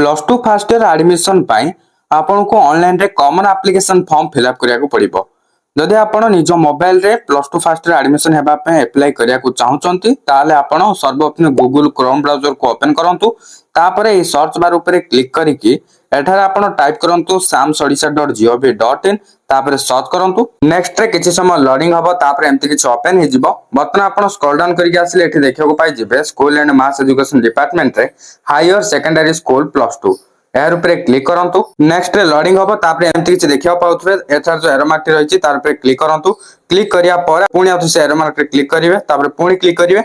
Plus two fast year admission आपन को online रे कॉमन एप्लिकेशन फॉर्म फिलअप करिया पड़िबो। जदि आपण निज मोबाइल रे plus two fast year admission हेबा पे अप्लाई करिया चाहउचंती ताले आपण सर्वप्रथम गूगल क्रोम ब्राउजर को ओपन करंतु। तापरे ई सर्च बार ऊपर क्लिक करिकि एठारे आपण टाइप करंतु samsodisha.gov.in तापरे सर्च करंतु। नेक्स्ट रे किछि समय लोडिंग हबो तापरे एम्ति किछि ओपन हे जिवो। बर्तमान आपण स्क्रॉल डाउन करिकि आसिले एठी देखियो पाइ जिवे school and mass education department रे higher secondary school plus two यार ऊपर क्लिक करंतु। नेक्स्ट रे लोडिंग हबो तापरे एम्ति किछि देखियो पाउथबे एथार जो एरो मार्क रहिछि तार ऊपर क्लिक करंतु। क्लिक करिया पर पुणी आउ से एरो मार्क रे क्लिक करिवे तापरे पुणी क्लिक करिवे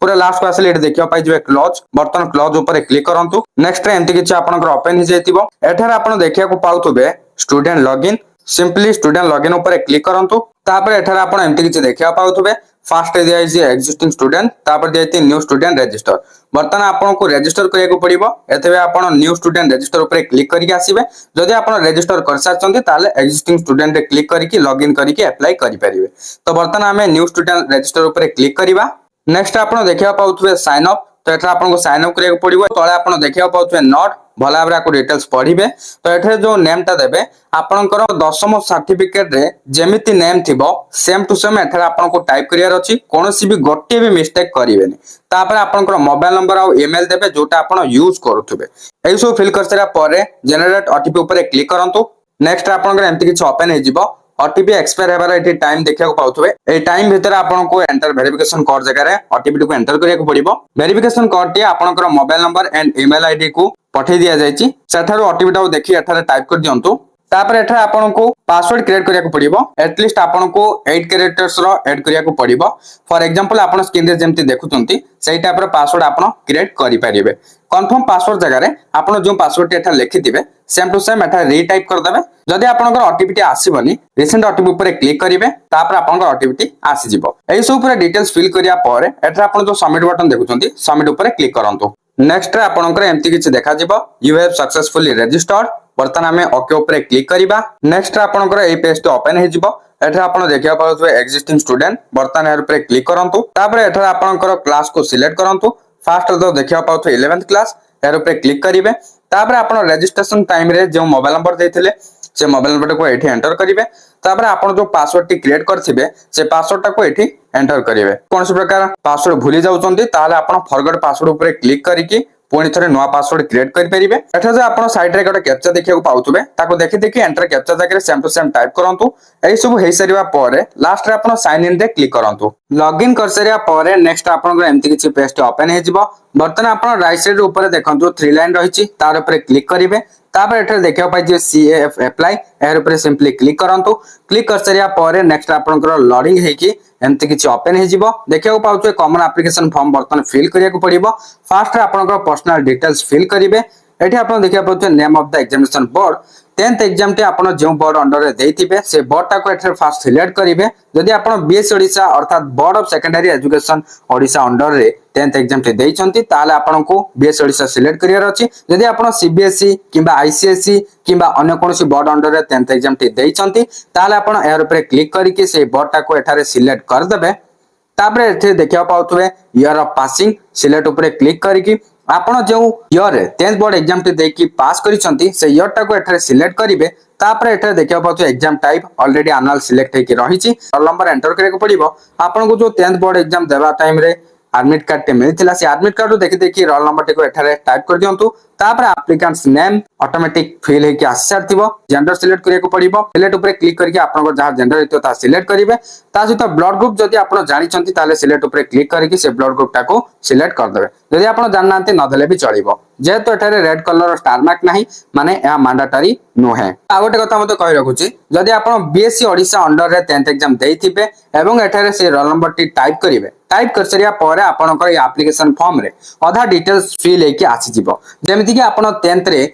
पूरा लास्ट को आसले एठी देखियो पाइ जिवे क्लोज। बर्तन क्लोज ऊपर क्लिक करंतु। नेक्स्ट रे एम्ति किछि आपनकर ओपन हि जैतिबो। एठार आपण देखिया को पाउथबे student login simply student login ऊपर क्लिक करंतु। तापरे एठार आपण एम्ति किछि देखिया पाउथबे फर्स्ट दिया है एक्जिस्टिंग स्टूडेंट तापर दिया है न्यू स्टूडेंट रजिस्टर। बर्तमान आपन को रजिस्टर करिया को पड़िबो। एतबे आपन न्यू स्टूडेंट रजिस्टर ऊपर क्लिक करिके आसीबे। जदि आपन रजिस्टर कर सारचंती ताले एक्जिस्टिंग स्टूडेंट रे क्लिक करिके लॉगिन करिके अप्लाई करि परिबे। तो बर्तमान हमें न्यू स्टूडेंट रजिस्टर ऊपर क्लिक करिबा। नेक्स्ट आपन देखिया पाउथबे साइन अप। तो एठा आपन को साइन अप करिया को पड़िबो। तळे आपन देखिया पाउथबे नोट भला भाबरे को डिटेल्स पढिबे। तो एठे जो नेम ता देबे आपनकर दशम सर्टिफिकेट रे जेमिति नेम थिबो सेम टू सेम एठा आपन को टाइप करियार अछि। कोनोसी भी गोटे भी मिस्टेक करिवेनी। तापर आपनकर मोबाइल नंबर आ ईमेल देबे जोटा आपन यूज करूथबे। एई सो फिल करसरा परे जनरेट ओटीपी ऊपर क्लिक करंतु। नेक्स्ट आपनकर एम्ति किछ ओपन हे जिवो। ओटीपी एक्सपायर हेबार एठी टाइम देखिया को पाउथबे। ए टाइम भीतर आपन को एंटर वेरिफिकेशन कोड जगह रे ओटीपी को एंटर करिया को पड़िबो। वेरिफिकेशन कोड टी आपनकर mobile number and email ID को पठे दिया जायछि। सेठारो ओटीपी टा देखि एठारे टाइप कर दियंतु। तापर एठा आपन को पासवर्ड क्रिएट करिया को पड़िबो। एटलीस्ट आपन को 8 कैरेक्टर्स रो ऐड करिया को पड़िबो। फॉर एग्जांपल आपन स्क्रीन रे जेमति देखुचंती सेही टाइप रो पासवर्ड आपन क्रिएट करि परिबे। कंफर्म पासवर्ड जगह रे आपन जो पासवर्ड एठा लिखिथिबे सेम टू सेम एठा रीटाइप कर देबे। जदि आपनकर ओटीपी टी आसीबनी रिसेंट ओटीपी ऊपर क्लिक करिवे तापर आपनकर ओटीपी टी आसी जिवो। एई सब ऊपर डिटेल्स फिल करिया पर एठा आपन जो सबमिट बटन देखुचंती सबमिट ऊपर क्लिक करंतु। नेक्स्ट रे आपनकर एम्ति किछ देखा जिवो यू हैव सक्सेसफुली रजिस्टर्ड। बर्तमान हमें ओके ऊपर क्लिक करिबा। नेक्स्ट आपनकर ए पेज टी ओपन हे जिवो। एठा आपण देखिया पाउथबे एक्जिस्टिंग स्टूडेंट बर्तमान यार ऊपर क्लिक करंतु। तापर एठा आपनकर क्लास को सिलेक्ट करंतु। फर्स्ट तो देखिया पाउथबे 11th क्लास यार ऊपर क्लिक करिवे। तापर आपण रजिस्ट्रेशन टाइम रे जो मोबाइल नंबर देथिले से मोबाइल नंबर को एठी एंटर करिवे। तापर आपण जो पासवर्ड टी क्रिएट करथिबे से पासवर्ड टा को एठी एंटर करिवे। कोनसे प्रकार पासवर्ड भूली जाउचंती ताले आपण फॉरगेट पासवर्ड ऊपर क्लिक करिकि पुणी थरे नवा पासवर्ड क्रिएट करि परिबे। एठा जे आपण साइड रे गोटे कैप्चा देखिया को पाउथबे ताको देखि देखि एंटर कैप्चा जगह रे सेम टू सेम टाइप करंतु। एई सब हेइ सरिवा परे लास्ट रे आपण साइन इन रे क्लिक करंतु। लॉगिन कर सरिया परे नेक्स्ट आपण को एम्ति किछि पेज टी ओपन हे जिवो। बर्तन आपण राइट साइड ऊपर देखंतु 3 लाइन रहिछि तार ऊपर क्लिक करिवे। तापर एठा देखिया पाइ जे सीएएफ अप्लाई एहर ऊपर सिंपली क्लिक करंतु। क्लिक कर सरिया परे नेक्स्ट आपनकर लोडिंग हे कि एम्ति किछि ओपन हे जिवो। देखिया को पाउछु कॉमन एप्लिकेशन फॉर्म बर्तन फिल करिया को पड़िबो। फर्स्ट रे आपनकर पर्सनल डिटेल्स फिल करिवे। एठी आपण देखिया पाउछु name of the examination board 10th exam टे आपण जो बोर्ड अंडर रे देथिबे से बोर्ड टा को एठरे फास्ट सिलेक्ट करिवे। जदि आपण बीएस ओडिसा अर्थात board of secondary education Odisha under रे 10th एग्जाम टे देइछंती ताले आपण को बीएस ओडिसा सिलेक्ट करियार अछि। जदि आपण सीबीएसई किबा आईसीएसई किबा अन्य कोनोसी बोर्ड अंडर रे 10th एग्जाम टे देइछंती ताले आपण एहर ऊपर क्लिक करिके से बोर्ड टा को एठारे सिलेक्ट कर देबे। तापर एथे देखिया पाउथबे ईयर ऑफ पासिंग सिलेक्ट ऊपर क्लिक करिकि आपण जो ईयर 10th बोर्ड एग्जाम टे देकी पास करिसंती से ईयर टा को एठारे सिलेक्ट करिवे। तापर एठारे देखिया पाउथबे exam type already annual select हेकि रहिछि। रोल नंबर एंटर करे को पड़िबो। आपण को जो 10th बोर्ड एग्जाम देबा टाइम रे एडमिट कार्ड टे मिलथिला से एडमिट कार्ड देखि देखि रोल नंबर टे को एठारे टाइप कर दियंतु। तापर एप्लिकेंट्स नेम ऑटोमेटिक फिल हेकि आसारथिबो। जेंडर सिलेक्ट करे को पड़िबो। सिलेक्ट ऊपर क्लिक करके आपन को जहां जेंडर हेतो ता सिलेक्ट करिवे। ता सहित ब्लड ग्रुप जदि आपन जानि चंती ताले सिलेक्ट ऊपर क्लिक करके से ब्लड ग्रुप टा को सिलेक्ट कर देबे। जदि आपन जाननांती न देले भी चलिबो। जेतो एठारे रेड कलर स्टार मार्क नाही माने या मैंडेटरी नुहे। आ गोटे कथा मते कहि रखुची जदि आपन बीएससी ओडिसा अंडर रे 10th एग्जाम देइथिबे एवं एठारे से रोल नंबर टी टाइप करिवे। टाइप कर सरिया परे आपन को एप्लिकेशन फॉर्म रे आधा डिटेल्स फिल हेकि आसी जिवो। जेमिति कि आपन 10th रे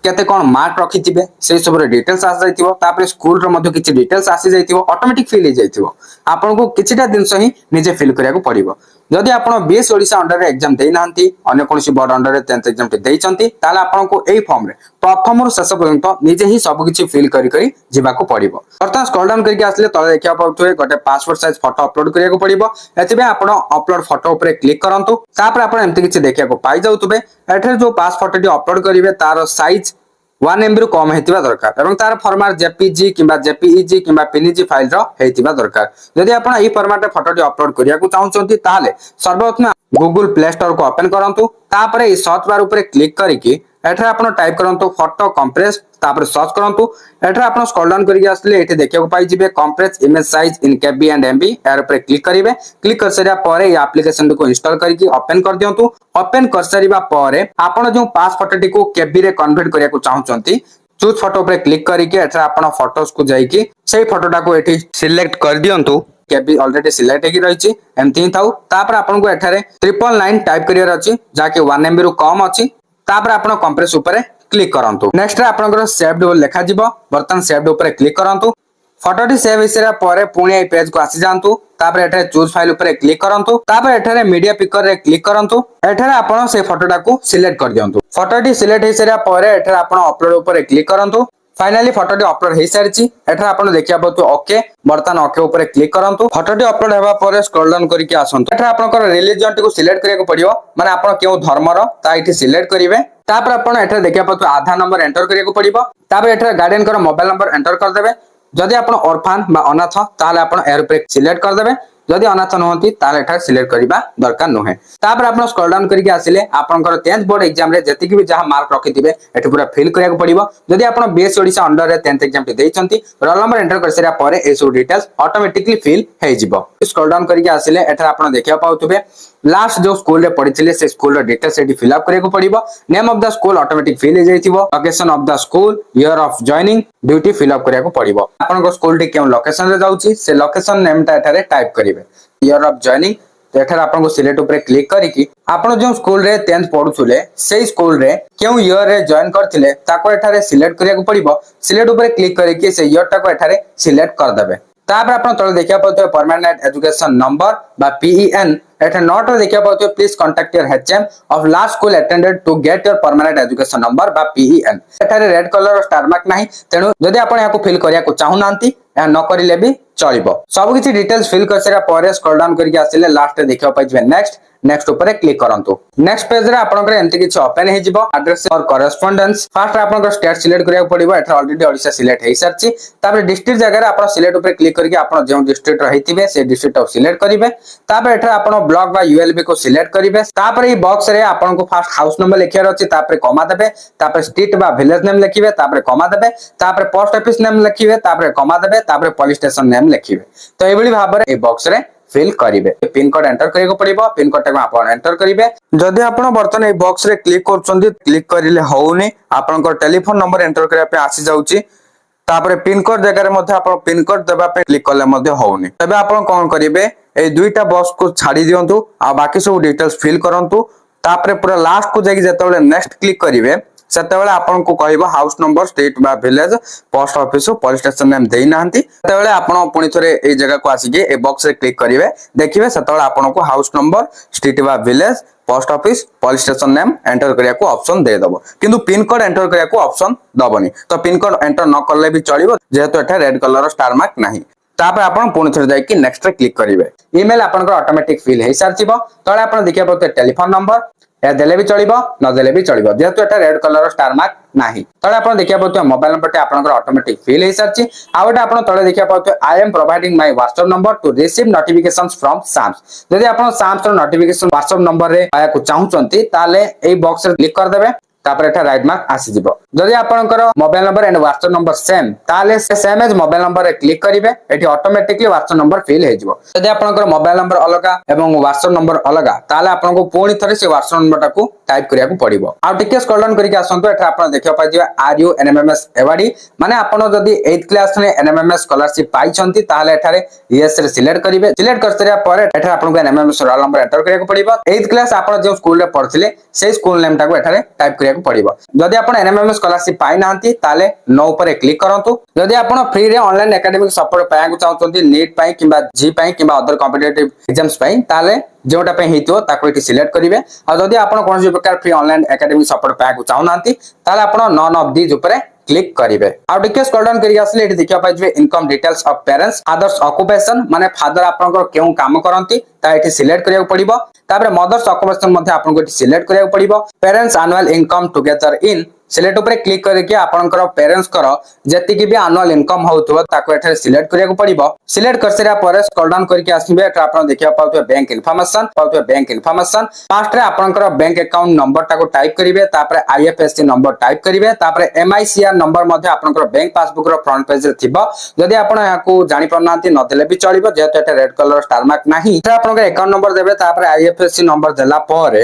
केते कोन मार्क रखिथिबे से सब रे डिटेल्स आसी जाइथिबो। तापर स्कूल रो मध्ये किछि डिटेल्स आसी जाइथिबो ऑटोमेटिक फिल हे जाइथिबो। आपन को किछिटा दिनस ही निजे फिल करिया को पड़िबो। जदि आपन बीएस ओडिसा अंडर रे एग्जाम देइ नांती अन्य कोनसी बोर्ड अंडर रे 10th एग्जाम ते देइचंती ताले आपन को एई फॉर्म रे प्रथम शेष पर्यंत निजे ही सब किछि फिल करी जिबाको पड़िबो। बर्तमान स्क्रॉल डाउन करके आसले तले देखिया पाउथुए गोटे पासपोर्ट साइज फोटो अपलोड करिया को पड़िबो। एथिबे आपण अपलोड फोटो ऊपर क्लिक करंतु। तापर आपण एम्ति किछि देखिया को पाई जाउतबे। एठरे जो पास फोटोटी अपलोड करिवे तार साइज 1 MB रु कम हेतिबा दरकार एवं तार फॉर्मेट जेपीजी किबा जेपीईजी किबा पीएनजी फाइल रो हेतिबा दरकार। जदि आपण एई फॉर्मेट रे फोटोटी अपलोड करिया को चाहउचंती ताले सर्वप्रथम गूगल प्ले स्टोर को ओपन करंतु। तापर ए सर्च बार ऊपर क्लिक करिकि एठरे आपण टाइप करंतु फोटो कंप्रेस तापर सर्च करंतु। एठरे आपण स्क्रॉल डाउन करिकि आसले एठी देखिया को पाई जिवे compress image size in KB and MB यार ऊपर क्लिक करिवे। क्लिक कर सरिया परे ए एप्लीकेशन को इंस्टॉल करिकि ओपन कर दियंतु। ओपन कर सरिबा परे आपण जो पास फोटोटी को केबी रे कन्वर्ट करिया को चाहउचंती चूज फोटो पे क्लिक करिकि एठरे आपण फोटोस को जाईकि सेही फोटोटा को एठी सिलेक्ट कर दियंतु। केबी ऑलरेडी सिलेक्ट हेकी रहिछि एमति ही थाउ। तापर आपण को एठारे 999 टाइप करियर अछि जाके 1 MB रु कम अछि। तापर आपण कंप्रेस ऊपर क्लिक करंतु। नेक्स्ट रे आपनकर सेव्ड लेखा जिवो। बर्तन सेव्ड ऊपर क्लिक करंतु। फोटोटी सेव हिसरा परे पुणी ए पेज को आसी जांतु। तापर एठारे चूज फाइल ऊपर क्लिक करंतु। तापर एठारे मीडिया पिकर रे क्लिक करंतु। एठारे आपण से फोटोटा को सिलेक्ट कर दियंतु। फोटोटी सिलेक्ट हिसरा परे एठारे आपण अपलोड ऊपर क्लिक करंतु। फाइनली फोटोटी अपलोड हे सारिछि। एठारे आपण देखिया पतु ओके। बर्तन ओके ऊपर क्लिक करंतु। फोटोटी अपलोड हेबा परे स्क्रॉल डाउन करके आसंतु। एठारे आपनकर रिलीजन को सिलेक्ट करिया को पड़ियो माने आपण केउ धर्मर ता इठी सिलेक्ट करिवे। तापर आपण एठारे देखिया पतु आधार नंबर एंटर करिया को पड़ियो। तापर एठारे गार्डियन कर मोबाइल नंबर एंटर कर देबे। जदि आपण ऑर्फन बा अनाथ ताले आपण एर ऊपर सिलेक्ट कर देबे। जदि अनाथ नहंती ताले एठा सिलेक्ट करिबा दरकार नहे। तापर आपण स्क्रॉल डाउन करके आसिले आपनकर 10th बोर्ड एग्जाम रे जति भी जहां मार्क रखिथिबे एठी पूरा फिल करिया को पड़िबो। जदि आपण बीएस ओडिसा अंडर रे 10th एग्जाम टी देइचंती रोल नंबर एंटर कर सरिया परे ए सब डिटेल्स ऑटोमेटिकली फिल हे जिवो। स्क्रॉल डाउन करके आसिले एठा आपण देखिया पाउथुबे लास्ट जो स्कूल रे पढिथिले से स्कूल रो डिटेल्स एठी फिल अप करिया को पड़िबो। Name of the school automatic fill हे जाइथिबो। Location of the school year of joining duty fill up करिया को पड़िबो। आपण को स्कूल टी केउ लोकेशन रे जाउची से लोकेशन नेम ता एठारे टाइप करिवे। ईयर ऑफ जॉइनिंग तो एठारे आपण को सिलेक्ट ऊपर क्लिक करिकि आपण जो स्कूल रे 10th पढुथुले सेही स्कूल रे केउ ईयर रे जॉइन करथिले ताको एठारे सिलेक्ट करिया को पड़िबो। सिलेक्ट ऊपर क्लिक करिकि से ईयर टा को एठारे सिलेक्ट कर देबे। तापर आपण तळे देखिया पड़थो परमानेंट एजुकेशन नंबर बा पीईएन एठा नोट रे देखिया पड़थो please contact your HM of last school attended to get your permanent education number बा पीईएन। एठारे रेड कलर स्टार मार्क नाही तेनु जदि आपण याको फिल करिया को चाहू नांती या न करिले भी चलिबो। सब किछि डिटेल्स फिल करसरा परे स्क्रॉल डाउन करके आसिले लास्ट रे देखिया पाइबे नेक्स्ट ऊपर क्लिक करंतु। नेक्स्ट पेज रे आपनकर एमति किछि ओपन हे जिवो। एड्रेस और करेस्पोंडेंस फर्स्ट आपनकर स्टेट सिलेक्ट करिया पड़िबो। एठा ऑलरेडी ओडिसा सिलेक्ट हे सारछि। तापर डिस्ट्रिक्ट जगह रे आपण सिलेक्ट ऊपर क्लिक करके आपण जे डिस्ट्रिक्ट रहितिबे से डिस्ट्रिक्ट को सिलेक्ट करिवे। तापर एठा आपण ब्लॉक बा यूएलबी को सिलेक्ट करिवे। तापर ई बॉक्स रे आपण को फर्स्ट हाउस नंबर लिखियार अछि तापर कमा देबे। तापर स्ट्रीट बा विलेज नेम लिखिवे तापर कमा देबे। तापर पोस्ट ऑफिस नेम लिखिवे तापर कमा देबे। तापर पुलिस स्टेशन नेम लिखिवे। तो एबली भाबरे ए बॉक्स रे फिल करिवे। पिन कोड एंटर करिया को पड़िबो। पिन कोड टाको आपण एंटर करिवे। जदि आपण बर्तन ए बॉक्स रे क्लिक करचंदी क्लिक करिले होउनी आपनकर टेलीफोन नंबर एंटर करिया पे आसी जाउची। तापर पिन कोड जगह रे मध्ये आपण पिन कोड देबा पे क्लिक करले मध्ये होउनी। तबे आपण कोन करिवे ए दुईटा बॉक्स को छाडी दियंतु आ बाकी सब डिटेल्स फिल करंतु। तापर पूरा लास्ट को जाई जेतेबेले नेक्स्ट क्लिक करिवे सेतेबेले आपण को कहबो हाउस नंबर स्ट्रीट बा village post office police station name देई नाहंती। सेतेबेले आपण पुनी थरे ए जगह को आसी के ए बॉक्स रे क्लिक करिवे देखिबे सेतेबेले आपण को हाउस नंबर स्ट्रीट बा village post office police station name enter करिया को ऑप्शन दे दबो। किंतु पिन कोड एंटर करिया को ऑप्शन दबोनी। तो पिन कोड एंटर न करले भी चलिबो जेहेतु एठा रेड कलर स्टार मार्क नाही। तापर आपण पुनी थरे जाई कि नेक्स्ट रे क्लिक करिवे। ईमेल आपण को ऑटोमेटिक फिल हे सारथिबो। तळे आपण देखिया पते टेलीफोन नंबर या देले भी चलिबो न देले भी चलिबो जेहेतु एटा रेड कलर स्टार मार्क नाही। तळे आपण देखिया पते मोबाइल नंबर टे आपनकर ऑटोमेटिक फिल हे सारछि। आउटा आपण तळे देखिया पते I am providing my WhatsApp number to receive notifications from SAMS. जदि आपण साम्स रो नोटिफिकेशन व्हाट्सएप नंबर रे आया को चाहउचंती ताले एई बॉक्स रे क्लिक कर देबे। तापर एटा राइट मार्क आसी जिवो। जदि आपनकर mobile number and WhatsApp number same ताले सेम एज मोबाइल नंबर रे क्लिक करिवे एठी ऑटोमेटिकली व्हाट्सएप नंबर फिल हे जिवो। जदि आपनकर मोबाइल नंबर अलगा एवं व्हाट्सएप नंबर अलगा ताले आपनको पुणी थरे से व्हाट्सएप नंबर टाको टाइप करिया को पड़िबो। आ टिके स्क्रॉल डाउन करके आसंतो एठा आपण देखियो पाइ जिवे आर यू एनएमएमएस एवाडी माने आपण जदि 8th क्लास रे एनएमएमएस स्कॉलरशिप पाइ छंती ताले एठारे यस रे सिलेक्ट करिवे। सिलेक्ट करतरिया परे एठा आपनको एनएमएमएस रोल नंबर एंटर करिया को पड़िबो। 8th क्लास आपण जे स्कूल रे पढथिले से स्कूल नेम टाको एठारे टाइप करिया को पड़िबो। जदि आपण एनएमएमएस स्कॉलरशिप पाइ नाहंती ताले नो ऊपर क्लिक करंतु। जदि आपण फ्री रे ऑनलाइन एकेडमिक सपोर्ट पाया को चाहउछंती नीट पाइ किबा जी पाइ किबा अदर कॉम्पिटिटिव एग्जाम्स पाइ ताले जोटा पे हेतियो ताको एठी सिलेक्ट करिवे आ जदी आपण कोनोसी प्रकार फ्री ऑनलाइन एकेडमी सपोर्ट पाएको चाहुनांती ताले आपण नॉन ऑफ दीज ऊपर क्लिक करिवे आ टिके स्क्रॉल डाउन करि आसले एठी देखिया पाइबे income details of parents father's occupation माने फादर आपनकर केउ काम करंती ता एठी सिलेक्ट करिया पड़िबो तापर मदर्स ऑक्युपेशन मध्ये आपनको एठी सिलेक्ट करिया पड़िबो parents annual income together in select ऊपर क्लिक करके आपनकर पेरेंट्स करो जति कि भी एनुअल इनकम होउथबो ताको एठे सिलेक्ट करिया पड़िबो सिलेक्ट करसेरा पर स्क्रॉल डाउन करके आसीबे एटा आपण देखिया पाउथबे बैंक इन्फॉर्मेशन फास्ट रे आपनकर बैंक अकाउंट नंबर ताको टाइप करिवे तापर आईएफएससी नंबर टाइप करिवे तापर एमआईसीआर नंबर मध्ये आपनकर बैंक पासबुक रो फ्रंट पेज रे थिबो जदि आपण याकू जानि परनांती न देले भी चलिबो जेते एटा रेड कलर स्टार मार्क नाही त आपनकर अकाउंट नंबर देबे तापर आईएफएससी नंबर देला पर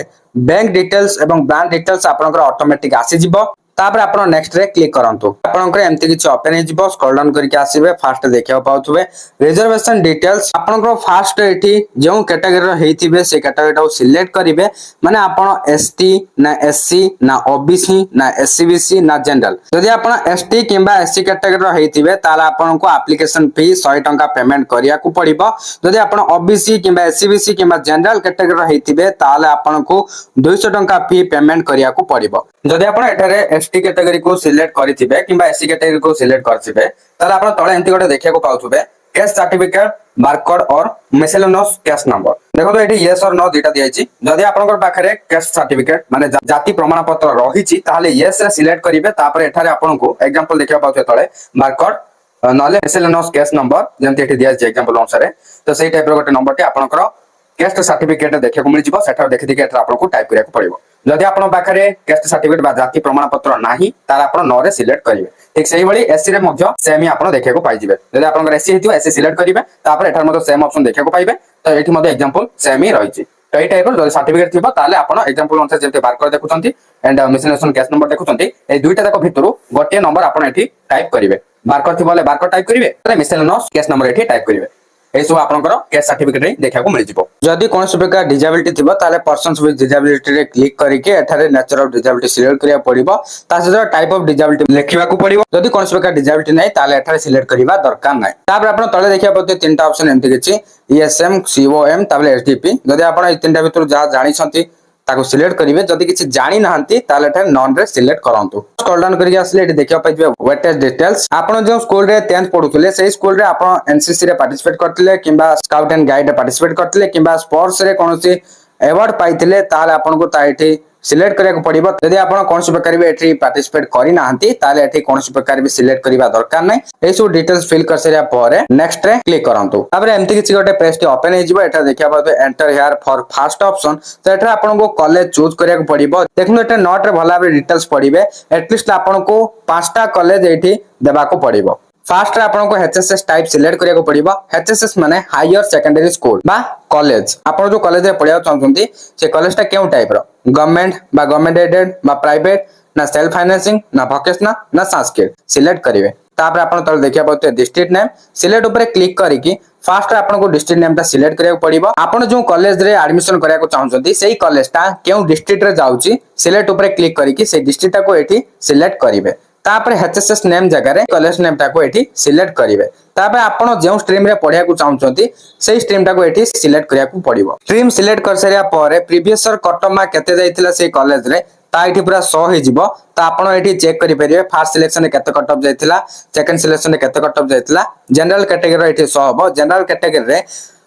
बैंक डिटेल्स एवं ब्रांच डिटेल्स आपनकर ऑटोमेटिक आसी जिवो तापर आपण नेक्स्ट रे क्लिक करंतु आपनकर एमति किछ ओपन हे जिवो स्क्रॉल डाउन करके आसीबे फास्ट देखिया पाउथबे रिजर्वेशन डिटेल्स आपनकर फास्ट एठी जेउ कैटेगरी रो हेतिबे से कैटेगरी रो सिलेक्ट करिवे माने आपण एसटी ना एससी ना ओबीसी ना एससीबीसी ना जनरल जदि आपण एसटी किबा एससी कैटेगरी रो हेतिबे ताला आपनको एप्लीकेशन फी 100 टंका पेमेंट करिया को पड़िबो जदि आपण ओबीसी किबा एससीबीसी किबा जनरल कैटेगरी रो हेतिबे ताला आपनको 200 टंका फी पेमेंट करिया को पड़िबो जदि आपण एटारे एसटी कैटेगरी को सिलेक्ट करिथिबे किबा एससी कैटेगरी को सिलेक्ट करथिबे ताला आपण तळे एंती गोटे देखिया को पाउथबे कैश सर्टिफिकेट बारकोड और मिसेलेनियस कैश नंबर देखो तो एठी यस और नो दुटा दियाछि जदि आपनकर पाखरे कैश सर्टिफिकेट माने जाति प्रमाण पत्र रहिछि ताले यस रे सिलेक्ट करिवे तापर एठारे आपनको एग्जांपल देखिया पाउथे तळे बारकोड नले मिसेलेनियस कैश नंबर जेंति एठी दियाछि एग्जांपल अनुसार तो सेही टाइप रो गोटे नंबर टे आपनकर कैश सर्टिफिकेट देखिया को मिल जिवो सेठा देखि देखि एठा आपनको टाइप करिया को पड़िबो जदि आपण पाखरे कैस्ट सर्टिफिकेट बा जाति प्रमाण पत्र नाही तार आपण नो रे सिलेक्ट करिवे ठीक सेही भली एससी रे मध्य सेम ही आपण देखिया को पाइ जिवे जदि आपनकर एससी हेतियो एससी सिलेक्ट करिवे तापर एठार मध्य सेम ऑप्शन देखिया को पाइबे तो एठी मध्य एग्जांपल सेम ही रहिछि तो एई टाइप रो जदि सर्टिफिकेट थिबो ताले आपण एग्जांपल अनुसार जेते बारकोड देखुचंती एंड मिसेलेनियस कैश नंबर देखुचंती ए दुईटा तक भितरु गोटे नंबर आपण एठी टाइप करिवे बारकोड थिबो ले बारकोड टाइप करिवे ताले मिसेलेनियस कैश नंबर एठी टाइप करिवे एसो आपनकर कैश सर्टिफिकेट रे देखा को मिल जिवो जदि कोनोसी प्रकार डिसेबिलिटी थिबो ताले पर्सन्स विथ डिसेबिलिटी रे क्लिक करिके एठारे नेचर ऑफ डिसेबिलिटी सिलेक्ट करिया पड़िबो ता सहित टाइप ऑफ डिसेबिलिटी लेखिबा को पड़िबो जदि कोनोसी प्रकार डिसेबिलिटी नै ताले एठारे सिलेक्ट करिबा दरकार नै तापर आपण तळे देखिया पते तीनटा ऑप्शन एमति किछि ईएसएम सीओएम ताबले एसडीपी जदि आपण ए तीनटा भितर जा जानि छथि ताको सिलेक्ट करिवे जदि किछि जानि नाहंती ताले एठारे नॉन रे सिलेक्ट करंतु स्क्रॉल डाउन करके आसले एठी देखिया पाइबे वेटेज डिटेल्स आपण जो स्कूल रे 10th पढुथले सेही स्कूल रे आपण एनसीसी रे पार्टिसिपेट करथिले किबा स्काउट एंड गाइड रे पार्टिसिपेट करथिले किबा स्पोर्ट्स रे कोनोसी अवार्ड पाइथिले ताले आपनको ता एठी सिलेक्ट करिया को पड़िबो यदि आपण कोनोसी प्रकार भी एठी पार्टिसिपेट करि नाहंती ताले एठी कोनोसी प्रकार भी सिलेक्ट करिबा दरकार नै एसो डिटेल्स फिल करसरिया परे नेक्स्ट रे क्लिक करंतु तापर एमति किछि गोटे पेज टे ओपन हे जिवो एटा देखिया पाबे enter here for first option तो एटा आपनको कॉलेज चूज करिया को पड़िबो देखनु एटा नोट रे भला बे डिटेल्स पड़िबे एटलीस्ट आपनको पांचटा कॉलेज एठी देबा को पड़िबो फास्ट रे आपनको एचएसएस टाइप सिलेक्ट करिया को पड़िबो एचएसएस माने हायर सेकेंडरी स्कूल बा कॉलेज आपण जो कॉलेज रे पढिया चाहउछंती से कॉलेज टा केउ टाइप रो गवर्नमेंट बा गवर्नमेंट एडेड बा प्राइवेट ना सेल्फ फाइनेंसिंग ना वोकेशनल ना संस्कृत सिलेक्ट करिवे तापर आपण तल देखिया पते डिस्ट्रिक्ट नेम सिलेक्ट ऊपर क्लिक करिकि फास्ट रे आपनको डिस्ट्रिक्ट नेम ता सिलेक्ट करिया को पड़िबो आपण जो कॉलेज रे एडमिशन करिया को चाहउछंती सेही कॉलेज टा केउ डिस्ट्रिक्ट रे जाउची सिलेक्ट ऊपर क्लिक करिकि से डिस्ट्रिक्ट टा को एठी सिलेक्ट करिवे तापर एचएसएस नेम जगह रे कॉलेज नेम टा को एठी सिलेक्ट करिवे तापर आपण जो स्ट्रीम रे पढिया को चाहउछंती सेही स्ट्रीम टा को एठी सिलेक्ट करिया को पड़िबो स्ट्रीम सिलेक्ट कर सरिया परे प्रीवियस ईयर कट मार्क केते जाइतिला से कॉलेज रे ता एठी पूरा 100 हे जिवो ता आपण एठी चेक करि परिबे फर्स्ट सिलेक्शन रे केते कट ऑफ जाइतिला सेकंड सिलेक्शन रे केते कट ऑफ जाइतिला जनरल कैटेगरी रे एठी 100 हबो जनरल कैटेगरी रे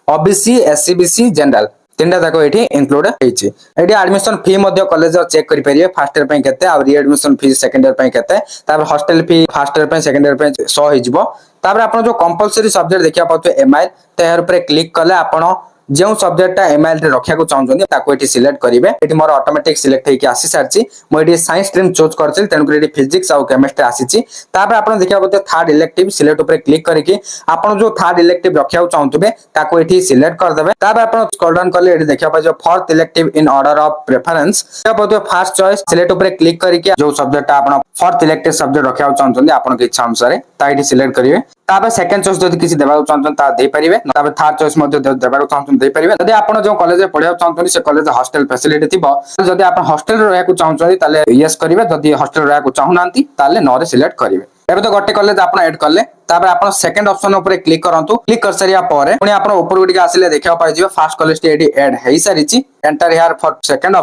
ओबीसी एससीबीसी जनरल तीनटा तक एठी इंक्लूड हेछि एठी एडमिशन फी मध्ये कॉलेज चेक करि परिबे फर्स्ट ईयर पय केते आ री एडमिशन फी सेकंड ईयर पय केते तापर हॉस्टल फी फर्स्ट ईयर पय सेकंड ईयर पय 100 हे जिवो तापर आपण जो कंपलसरी सब्जेक्ट देखिया पथु एमआईएल तेहर ऊपर क्लिक कले आपण जो सब्जेक्ट टा एमआईएल रे रखिया को चाहउछन ताको एठी सिलेक्ट करिवे एठी मोर ऑटोमेटिक सिलेक्ट हेकि आसी सारछि मो एठी साइंस स्ट्रीम चूज करछि तेन एठी फिजिक्स आ केमिस्ट्री आसीछि तापर आपण देखिया पते थर्ड इलेक्टिव सिलेक्ट ऊपर क्लिक करिकि आपण जो थर्ड इलेक्टिव रखिया को चाहउतबे ताको एठी सिलेक्ट कर देबे तापर आपण स्क्रॉल डाउन करले एठी देखिया पाजो fourth elective in order of preference या पते फर्स्ट चॉइस सिलेक्ट ऊपर क्लिक करिकि जो सब्जेक्ट टा आपण फोर्थ इलेक्टिव सब्जेक्ट रखिया को चाहउछन आपण के इच्छा अनुसार ता एठी सिलेक्ट करिवे तापर सेकंड चॉइस जदि किछि देबा को चाहउछन ता दे परिबे तापर थर्ड चॉइस मध्ये देबा को चाहउछन दे परिबे जदि आपण जो कॉलेज रे पढिया चाहउछन से कॉलेज हॉस्टल फैसिलिटी थिबो जदि आपण हॉस्टल रे रहया को चाहउछन ताले यस करिवे जदि हॉस्टल रहया को चाहू नांती ताले नो रे सिलेक्ट करिवे एबे तो गोटे कॉलेज आपण ऐड करले तापर आपण सेकंड ऑप्शन ऊपर क्लिक करंतु क्लिक कर सरिया पारे पुनी आपण ऊपर गुडी आसीले देखिया पाइ जिवे फर्स्ट कॉलेज टी एडी ऐड हेई सारिची enter here for second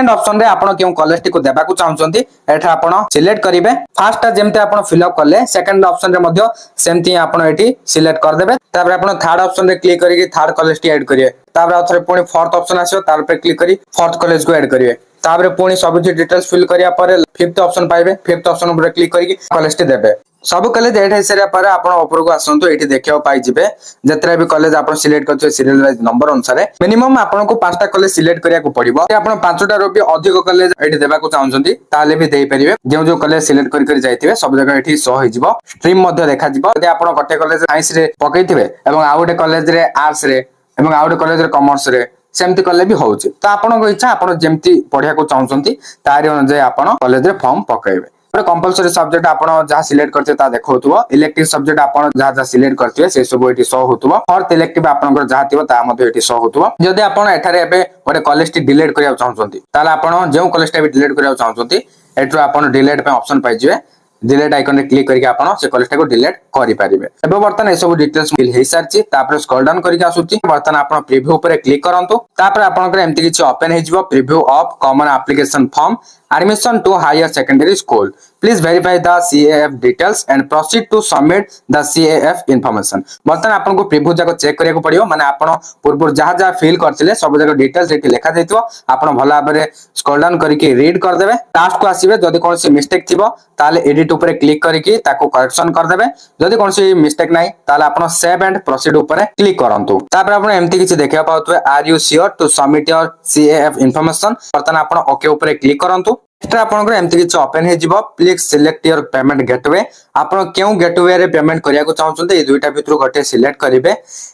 option रे आपण केउ कॉलेज टी को देबा को चाहउचंती एठा आपण सिलेक्ट करिवे फर्स्ट जेमते आपण फिल अप करले सेकंड ऑप्शन रे मध्य सेमती आपण एठी सिलेक्ट कर देबे तापर आपण थर्ड ऑप्शन रे क्लिक करिके थर्ड कॉलेज टी ऐड करिवे तापर आथरे पुनी फोर्थ ऑप्शन आसीयो तार पे क्लिक करी फोर्थ कॉलेज को ऐड करिवे तापर पुनी सब डिटेल्स फिल करिया पर फिफ्थ ऑप्शन पाइबे फिफ्थ ऑप्शन ऊपर क्लिक करिके कॉलेज टी देबे सब कॉलेज ऐड हे सरिया पर आपण ऊपर को आसंतु एठी देखियो पाइ जिवे जतरा भी कॉलेज आपण सिलेक्ट करछो सीरियल वाइज नंबर अनुसार मिनिमम आपण को 5टा कॉलेज सिलेक्ट करिया को पड़िबो आपण 5टा रो भी अधिक कॉलेज एठी देबा को चाहउछंती ताले भी देई परिबे जो कॉलेज सिलेक्ट करि जाइथिबे सब जगह एठी शो होई जिवो स्ट्रीम मध्ये देखा जिवो यदि आपण गोटे कॉलेज साइंस रे पकैथिबे एवं आ गोटे कॉलेज रे आर्ट्स रे एवं आ गोटे कॉलेज रे कॉमर्स रे सेमती कले भी होउची तो आपण इच्छा आपण जेमती पढिया को चाहउछंती तारि अनुसार आपण कॉलेज रे फॉर्म पकैबे कंपलसरी सब्जेक्ट आपण जहाँ सिलेक्ट करते ता देखौतबो इलेक्टिव सब्जेक्ट आपण जहाँ सिलेक्ट करते से सब एठी शो होतबो फोर्थ इलेक्टिव आपनकर जहाँ थिबो ता मध्ये एठी शो होतबो जदि आपण एठारे एबे गोटे कॉलेज टी डिलीट करिया चाहउछंती ताले आपण जेउ कॉलेज टा भी डिलीट करिया चाहउछंती एठरो आपण डिलीट पे ऑप्शन पाइ जिवे डिलीट आइकन रे क्लिक करके आपण से कॉलेज को डिलीट करि परिबे एबे बर्तन ए सब डिटेल्स फिल हे सारची तापर स्क्रॉल डाउन करके आसुची बर्तन आपण प्रीव्यू ऊपर क्लिक करंतु तापर आपनकर एम्ति किछि ओपन हे जिवो preview of common application form admission to higher secondary school please verify the CAF details and proceed to submit the CAF information बर्तन आपन को प्रीव्यू जाको चेक करिया को पड़ियो माने आपन पूर्व जहाँ जहाँ फिल करथिले सब जाको डिटेल्स एठी लिखा जाइतो आपन भला भाबरे स्क्रॉल डाउन करके रीड कर देबे लास्ट को आसीबे जदि कोनसी मिस्टेक थिबो ताले एडिट ऊपर क्लिक करके ताको करेक्शन कर देबे जदि कोनसी मिस्टेक नाही ताले आपन सेव एंड प्रोसीड ऊपर क्लिक करंतु तापर आपन एम्ति किछि देखिया पाउतबे are you sure to submit your CAF information बर्तन आपन ओके ऊपर क्लिक करंतु एक्स्ट्रा आपनकर एम्ति किछ ओपन हे जिवो please select your payment gateway आपन केउ गेटवे रे पेमेंट करिया को चाहउछन्ते ए दुईटा भितरु गटे सिलेक्ट करिवे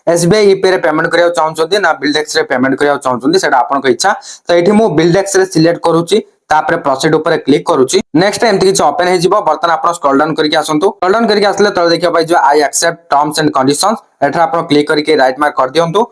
SBI ईपे रे पेमेंट करिया चाहउछन्ते ना बिल्डेक्स रे पेमेंट करिया चाहउछन्ते सेटा आपनको इच्छा तो एठी मु बिल्डेक्स रे सिलेक्ट करूची तापर प्रोसीड ऊपर क्लिक करूची नेक्स्ट एम्ति किछ ओपन हे जिवो बर्तन आपन स्क्रॉल डाउन करके आसंतु स्क्रॉल डाउन करके आसले तळ देखिया पाइ जो I accept terms and conditions एठा आपन क्लिक करके राइट मार्क कर दियंतु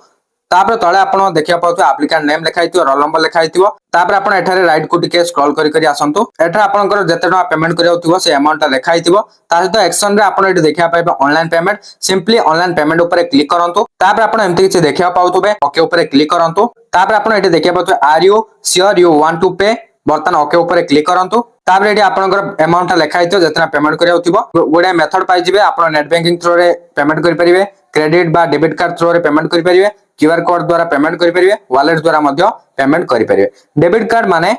तापर तळे आपण देखिया पाउतो एप्लिकेंट नेम लिखाइतियो रोल नंबर लिखाइतियो तापर आपण एठारे राइट को टिके स्क्रॉल करी आसंतु एठा आपनकर जते टका पेमेंट करियो थिबो से अमाउंट ता लिखाइतिबो ता सहित एक्शन रे आपण एठी देखिया पाइबे online payment simply online payment ऊपर क्लिक करंतु तापर आपण एम्ति किछ देखिया पाउतबे ओके ऊपर क्लिक करंतु तापर आपण एठी देखिया पाउतो are you sure you want to pay button okay ऊपर क्लिक करंतु तापर एठी आपनकर अमाउंट ता लिखाइतियो जतना पेमेंट करियो थिबो गोडे मेथड पाइ जिवे आपण नेट बैंकिंग थ्रू रे पेमेंट करि परिबे क्रेडिट बा डेबिट कार्ड थ्रू रे पेमेंट करि परिबे क्यूआर कोड द्वारा पेमेंट करि परिबे वॉलेट द्वारा मध्य पेमेंट करि परिबे डेबिट कार्ड माने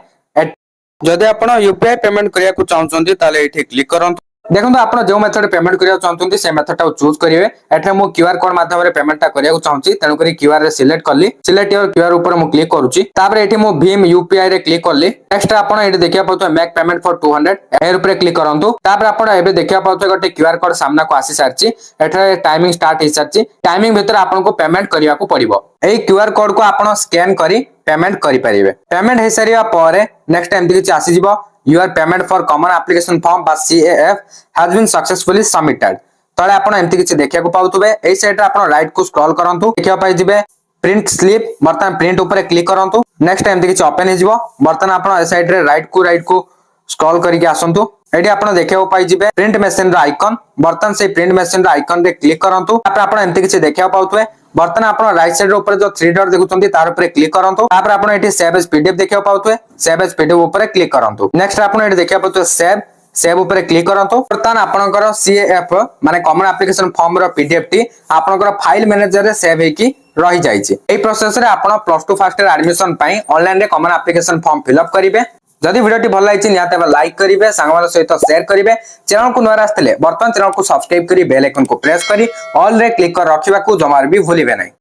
जदि आपण यूपीआई पेमेंट करिया को चाहउछन्ती ताले एठी क्लिक करंतु देखंतु आपण जो मेथड पेमेंट करिया चाहउछन्ती से मेथड टा चूज करिवे एठे मु क्यूआर कोड माध्यम रे पेमेंट टा करिया को चाहउछि तनु करी क्यूआर रे सिलेक्ट करली सिलेक्ट योर क्यूआर ऊपर मु क्लिक करूछि तापर एठी मु भीम यूपीआई रे क्लिक करली नेक्स्ट आपण एठी देखिया पड़तो मेक पेमेंट फॉर 200 एर ऊपर क्लिक करंतु तापर आपण एबे देखिया पड़तो गोटे क्यूआर कोड सामना को आसी सारछि एठे टाइमिंग स्टार्ट हे सारछि टाइमिंग भीतर आपण को पेमेंट करिया को पड़िबो एई क्यूआर कोड को आपण स्कैन करी पेमेंट करि परिबे पेमेंट हे सरिया पारे नेक्स्ट टाइम दिछि आसी जिवो your payment for common application form by CAF has been successfully submitted तळे आपण एम्ति किछि देखिया को पाउतबे एई साइड रे आपण राइट को स्क्रॉल करंतु देखिया पाइ जिवे प्रिंट स्लिप बर्तन प्रिंट ऊपर क्लिक करंतु नेक्स्ट एम्ति किछि ओपन हे जिवो बर्तन आपण ए साइड रे राइट को स्क्रॉल करके आसंतु एडी आपण देखिया पाइ जिवे प्रिंट मशीन रो आइकन बर्तन से प्रिंट मशीन रो आइकन रे क्लिक करंतु तापर आपण एम्ति किछि देखिया पाउतबे बर्तन आपण राइट साइड ऊपर जो 3 डॉट देखुछंती तार ऊपर क्लिक करंतु तापर आपण एठी सेव एज पीडीएफ देखिया पाउतबे सेव एज पीडीएफ ऊपर क्लिक करंतु नेक्स्ट आपण एठी देखिया पाउतबे सेव ऊपर क्लिक करंतु बर्तन आपनकर CAF माने कॉमन एप्लीकेशन फॉर्म रो पीडीएफ टी आपनकर फाइल मैनेजर रे सेव हेकी रही जाइछि एई प्रोसेस रे आपण प्लस 2 फर्स्ट ईयर एडमिशन पई ऑनलाइन रे common application form fill up करिवे जदि वीडियो भल लगी निहाते लाइक करिवे सांगमान सहित शेयर करिवे चैनल को नया आस्ते बर्तमान चैनल को सब्सक्राइब करी बेल आइकन को प्रेस करी ऑल रे क्लिक कर रखिबा को जमार भी भूलिबे नहीं।